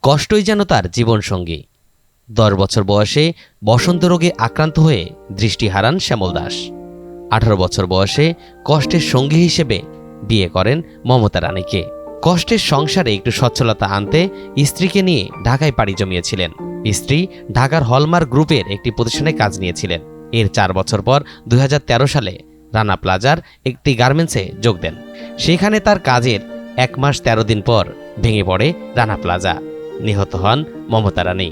কষ্টই যেন তার জীবনসঙ্গী। 10 বছর বয়সে বসন্ত রোগে আক্রান্ত হয়ে দৃষ্টি হারান শ্যামল দাস। 18 বছর বয়সে কষ্টের সঙ্গী হিসেবে বিয়ে করেন মমতা রানীকে। কষ্টের সংসারে একটু সচ্ছলতা আনতে স্ত্রীকে নিয়ে ঢাকায় পাড়ি জমিয়েছিলেন। স্ত্রী ঢাকার হলমার্ক গ্রুপের একটি প্রতিষ্ঠানে কাজ নিয়েছিলেন। এর 4 বছর পর 2013 সালে রানা প্লাজার একটি গার্মেন্টসে যোগ দেন। সেখানে তার কাজের 1 মাস 13 দিন পর ভেঙে পড়ে রানা প্লাজা। নিহত হন মমতা রানী।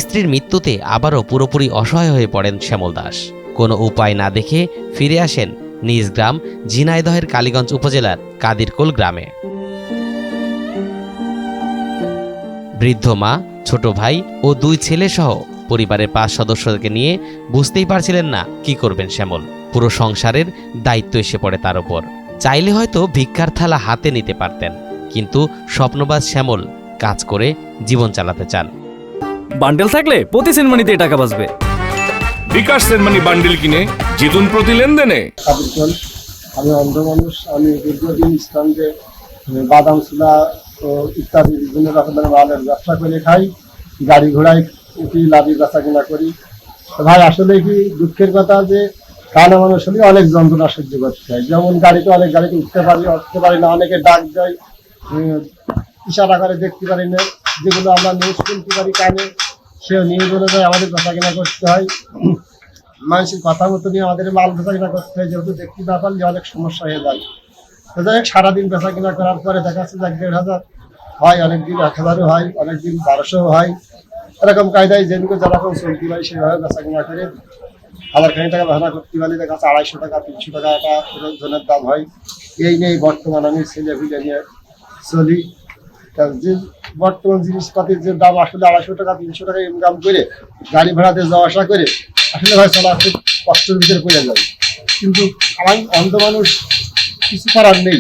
স্ত্রীর মৃত্যুতে আবারও পুরোপুরি অসহায় হয়ে পড়েন শ্যামল দাস। কোনো উপায় না দেখে ফিরে আসেন নিজ গ্রাম ঝিনাইদহের কালীগঞ্জ উপজেলার কাদিরকুল গ্রামে। বৃদ্ধ মা, ছোট ভাই ও 2 ছেলে সহ পরিবারের 5 সদস্যকে নিয়ে বুঝতেই পারছিলেন না কি করবেন শ্যামল। পুরো সংসারের দায়িত্ব এসে পড়ে তার উপর। চাইলে হয়তো ভিক্ষার থালা হাতে নিতে পারতেন, কিন্তু স্বপ্নবাজ শ্যামল কাজ করে জীবন চালাতে চান। বান্ডেল থাকলে প্রতি সেনমানিতে টাকা বাঁচবে। বিকাশ সেনমানি বান্ডেল কিনে জিতুন প্রতি লেনদেনে। আমি অন্ধ মানুষ। আমি দীর্ঘদিন স্থানে বাদাম চুলা ও ইত্যাদি বিভিন্ন রকমের মালের ব্যবসা করে খাই। গাড়ি ঘোড়ায় একটি লাভি বেচা কিনা করি। ভাই আসলে কি দুঃখের কথা যে কানা মানুষ হলে অনেক যন্ত্রণা সহ্য করতে হয়। যেমন গাড়িতে অনেক গাড়িতে উঠতে পারি না, অনেকে ডাক যায়, ইশারা করে দেখতে পারি না, যেগুলো আমরা নিউজ শুনতে পারি কানে, সে নিউজ অনুযায়ী আমাদের বেচা কিনা করতে হয়। মানুষের কথা মতো নিয়ে আমাদের মাল বেচা কিনা করতে হয়, যেহেতু দেখতে না পারলে অনেক সমস্যা হয়ে যায়। তো যাই হোক, সারাদিন বেচা কিনা করার পরে দেখা যাচ্ছে 1,500 হয়, অনেকদিন 1000 হয়, অনেকদিন 1200 হয়। এরকম কায়দায় যেদিকে যেরকম চলতে পারি সেভাবে বেচা কিনা করে আবার খানি টাকা ভাড়া করতে পারি। দেখা যাচ্ছে 250 টাকা 300 টাকা একটা জনের দাম হয়। এই নিয়েই বর্তমান আমি ছেলে ফিলে নিয়ে চলি। যে বর্তমান জিনিসপাতির যে দাম আসলে 250 টাকা 300 টাকা ইনকাম করে গাড়ি ভাড়াতে যাওয়া আসা করে আসলে ভাই চলা খুব কষ্টের ভিতরে পড়ে যায়। কিন্তু আমার অন্ধ মানুষ, কিছু করার নেই।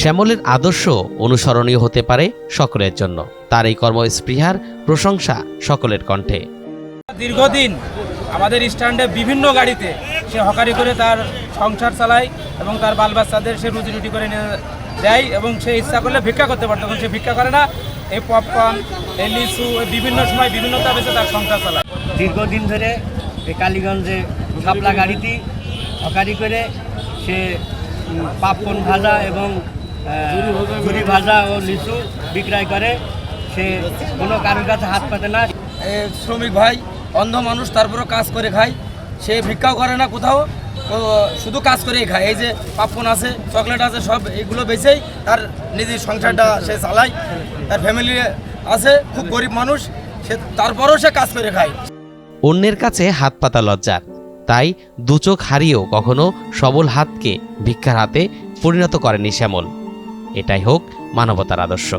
শ্যামলের আদর্শ অনুসরণীয় হতে পারে সকলের জন্য। তার এই কর্মস্পৃহার প্রশংসা সকলের কণ্ঠে। দীর্ঘদিন আমাদের স্ট্যান্ডে বিভিন্ন গাড়িতে সে হকারি করে তার সংসার চালায় এবং তার বাল বাচ্চাদের সে রুজি রুটি করে নিয়ে দেয় এবং সে ইচ্ছা করলে ভিক্ষা করতে পারত, তখন সে ভিক্ষা করে না। এই পপকর্ন, এই লিচু, বিভিন্ন সময় বিভিন্নতা বেছে তার সংসার চালায়। দীর্ঘদিন ধরে এই কালীগঞ্জে শাপলা গাড়িটি হকারি করে সে পপকর্ন ভাজা এবং ঝুরি ভাজা ও লিচু বিক্রয় করে। সে কোনো কারোর কাছে হাত পাতে না। শ্রমিক ভাই, অন্ধ মানুষ, তারপরেও কাজ করে খায়। সে ভিক্ষাও করে না কোথাও, শুধু কাজ করেই খায়। এই যে পপকর্ন আছে, চকলেট আছে, সব এগুলো বেচেই তার নিজের সংসারটা সে চালায়। তার ফ্যামিলি আছে, খুব গরিব মানুষ, সে তারপরেও সে কাজ করে খায়। অন্যের কাছে হাত পাতা লজ্জার, তাই 2 চোখ হারিয়েও কখনো সবল হাতকে ভিক্ষার হাতে পরিণত করেনি শ্যামল। এটাই হোক মানবতার আদর্শ।